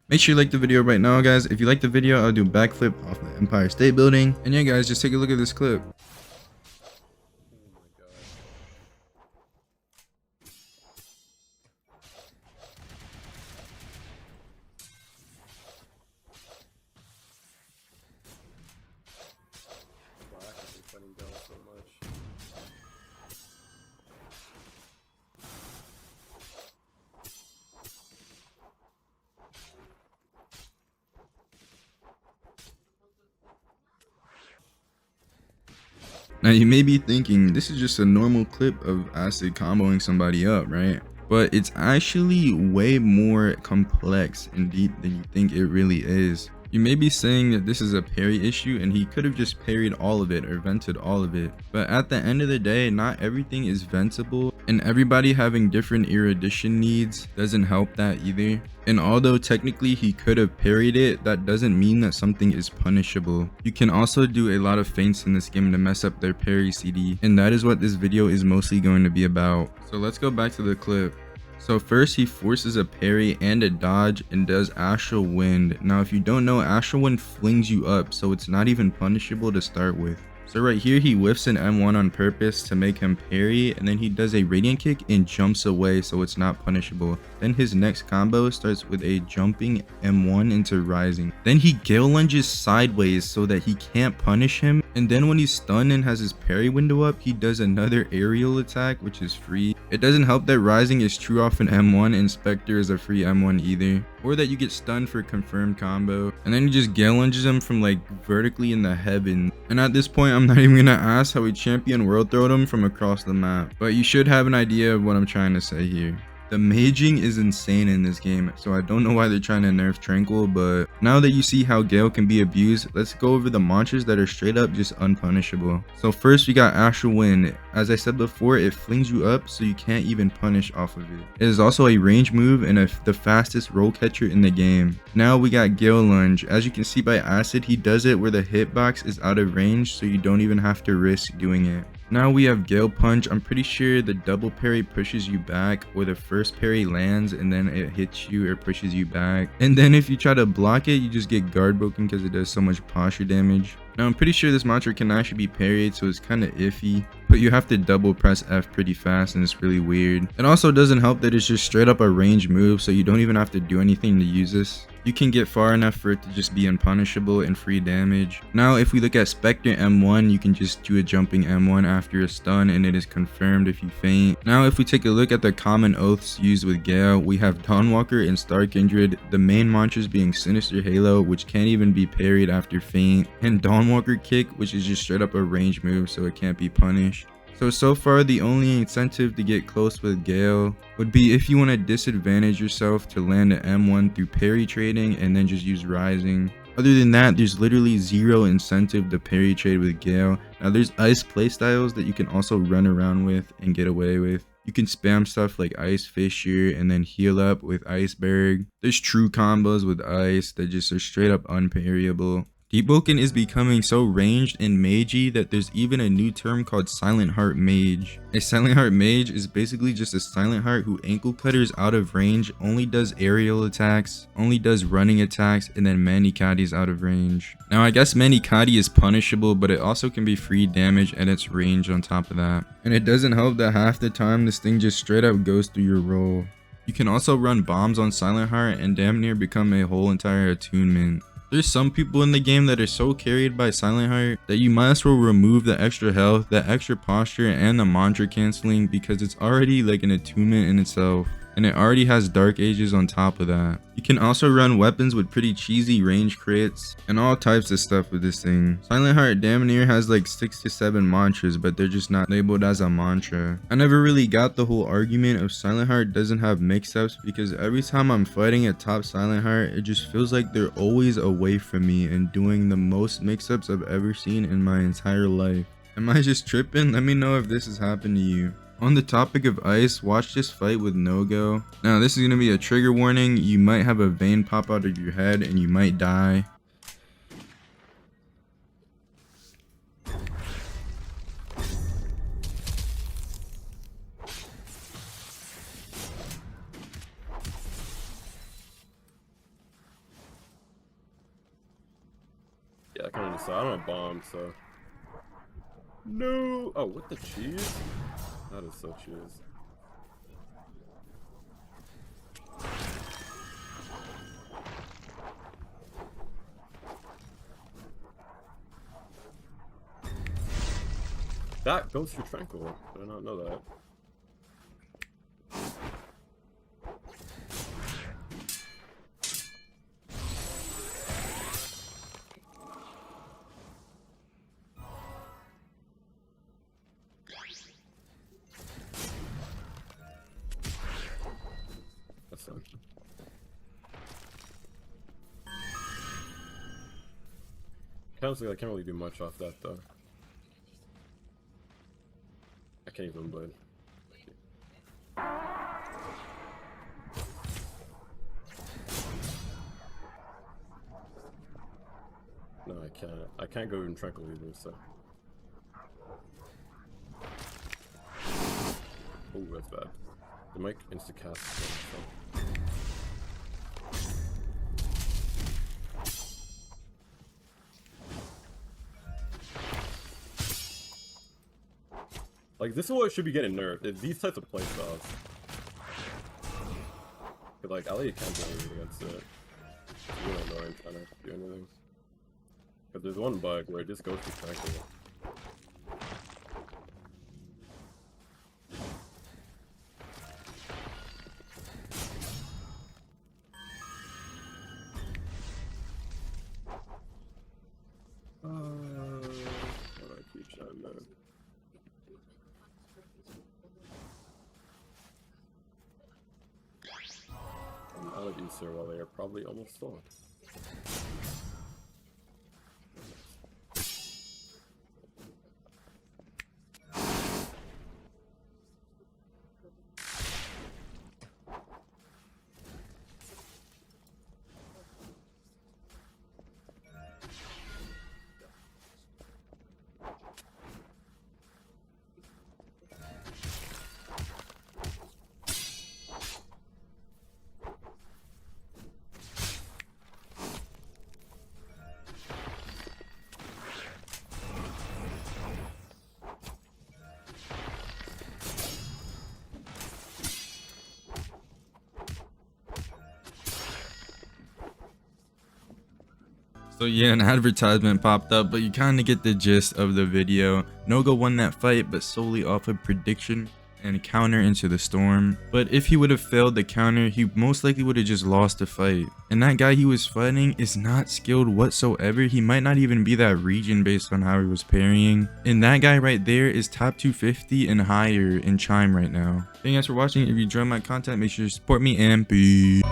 Make sure you like the video right now, guys. If you like the video, I'll do a backflip off the Empire State Building. And yeah, guys, just take a look at this clip. Now you may be thinking this is just a normal clip of Acid comboing somebody up, right? But it's actually way more complex and deep than you think it really is. You may be saying that this is a parry issue and he could have just parried all of it or vented all of it. But at the end of the day, not everything is ventable, and everybody having different erudition needs doesn't help that either. And although technically he could have parried it, that doesn't mean that something is punishable. You can also do a lot of feints in this game to mess up their parry CD, and that is what this video is mostly going to be about. So let's go back to the clip. So first he forces a parry and a dodge and does Astral Wind. Now if you don't know, Astral Wind flings you up, so it's not even punishable to start with. So right here he whiffs an M1 on purpose to make him parry, and then he does a Radiant Kick and jumps away, so it's not punishable. Then his next combo starts with a jumping M1 into Rising. Then he Gale Lunges sideways so that he can't punish him, and then when he's stunned and has his parry window up, he does another aerial attack, which is free. It doesn't help that Rising is true off an M1 and Spectre is a free M1 either, or that you get stunned for confirmed combo, and then he just Gale Lunges him from like vertically in the heaven. And at this point I'm not even gonna ask how he champion world throwed him from across the map, but you should have an idea of what I'm trying to say here. The maging is insane in this game, so I don't know why they're trying to nerf Tranquil, but now that you see how Gale can be abused, let's go over the mantras that are straight up just unpunishable. So first we got Astral Wind. As I said before, it flings you up so you can't even punish off of it. It is also a range move and the fastest roll catcher in the game. Now we got Gale Lunge. As you can see by Acid, he does it where the hitbox is out of range, so you don't even have to risk doing it. Now we have Gale Punch. I'm pretty sure the double parry pushes you back, or the first parry lands and then it hits you or pushes you back. And then if you try to block it, you just get guard broken because it does so much posture damage. Now I'm pretty sure this mantra can actually be parried, so it's kind of iffy, but you have to double press F pretty fast and it's really weird. It also doesn't help that it's just straight up a range move, so you don't even have to do anything to use this. You can get far enough for it to just be unpunishable and free damage. Now if we look at Spectre M1, you can just do a jumping M1 after a stun and it is confirmed if you faint. Now if we take a look at the common oaths used with Gale, we have Dawnwalker and Star Kindred, the main mantras being Sinister Halo, which can't even be parried after feint, and Dawnwalker Kick, which is just straight up a range move so it can't be punished. So far the only incentive to get close with Gale would be if you want to disadvantage yourself to land an M1 through parry trading and then just use Rising. Other than that, there's literally zero incentive to parry trade with Gale. Now there's ice playstyles that you can also run around with and get away with. You can spam stuff like Ice Fissure and then heal up with Iceberg. There's true combos with ice that just are straight up unparryable. Deepwoken is becoming so ranged and magey that there's even a new term called Silent Heart Mage. A Silent Heart Mage is basically just a Silent Heart who ankle cutters out of range, only does aerial attacks, only does running attacks, and then Manikadi is out of range. Now I guess Manikadi is punishable, but it also can be free damage at its range on top of that. And it doesn't help that half the time this thing just straight up goes through your roll. You can also run bombs on Silent Heart and damn near become a whole entire attunement. There's some people in the game that are so carried by Silent Heart that you might as well remove the extra health, the extra posture, and the mantra canceling because it's already like an attunement in itself. And it already has Dark Ages on top of that. You can also run weapons with pretty cheesy range crits and all types of stuff with this thing. Silent Heart damn near has like 6 to 7 mantras, but they're just not labeled as a mantra. I never really got the whole argument of Silent Heart doesn't have mix-ups because every time I'm fighting a top Silent Heart, it just feels like they're always away from me and doing the most mix-ups I've ever seen in my entire life. Am I just tripping? Let me know if this has happened to you. On the topic of ice, watch this fight with no-go. Now this is going to be a trigger warning. You might have a vein pop out of your head and you might die. Yeah, I kind of decided. I don't have bomb, so. No! Oh, with the cheese? That is so cheese. That goes for Tranquil. Did I not know that? That's it. Honestly, I can't really do much off that though. I can't even blade. No, I can't. I can't go in Tranquil either, so. Oh, that's bad. The mic insta-cast. So. Like, this is what should be getting nerfed. It's these types of playstyles. But, like, Elliot can't do anything against it. It's really annoying trying to do anything. Because there's one bug where it just goes to Tranquil. What do I keep shouting there? I'm out of Easter while they are probably almost full. So yeah, an advertisement popped up, but you kind of get the gist of the video. Noga won that fight, but solely off of prediction and counter into the storm. But if he would have failed the counter, he most likely would have just lost the fight. And that guy he was fighting is not skilled whatsoever. He might not even be that region based on how he was parrying. And that guy right there is top 250 and higher in Chime right now. Thank you guys for watching. If you enjoyed my content, make sure to support me and peace.